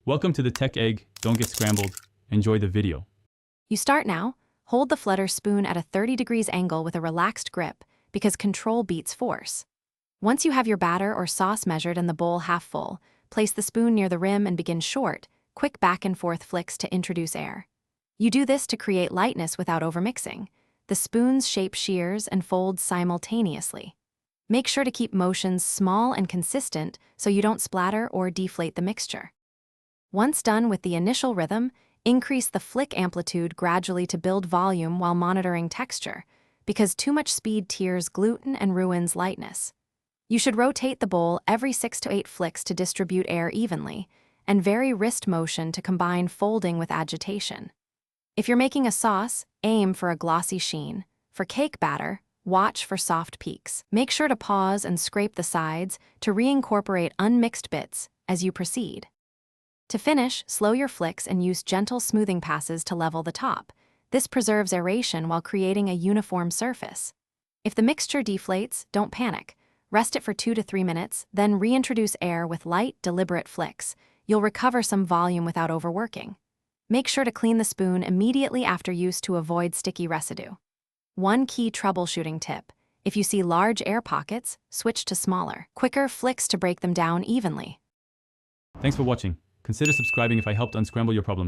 Welcome to the Tech Egg. Don't get scrambled. Enjoy the video. You start now. Hold the Flutter Spoon at a 30 degrees angle with a relaxed grip because control beats force. Once you have your batter or sauce measured and the bowl half full, place the spoon near the rim and begin short, quick back and forth flicks to introduce air. You do this to create lightness without overmixing. The spoon's shape shears and folds simultaneously. Make sure to keep motions small and consistent so you don't splatter or deflate the mixture. Once done with the initial rhythm, increase the flick amplitude gradually to build volume while monitoring texture, because too much speed tears gluten and ruins lightness. You should rotate the bowl every 6 to 8 flicks to distribute air evenly, and vary wrist motion to combine folding with agitation. If you're making a sauce, aim for a glossy sheen. For cake batter, watch for soft peaks. Make sure to pause and scrape the sides to reincorporate unmixed bits as you proceed. To finish, slow your flicks and use gentle smoothing passes to level the top. This preserves aeration while creating a uniform surface. If the mixture deflates, don't panic. Rest it for 2 to 3 minutes, then reintroduce air with light, deliberate flicks. You'll recover some volume without overworking. Make sure to clean the spoon immediately after use to avoid sticky residue. One key troubleshooting tip: if you see large air pockets, switch to smaller, quicker flicks to break them down evenly. Thanks for watching. Consider subscribing if I helped unscramble your problems.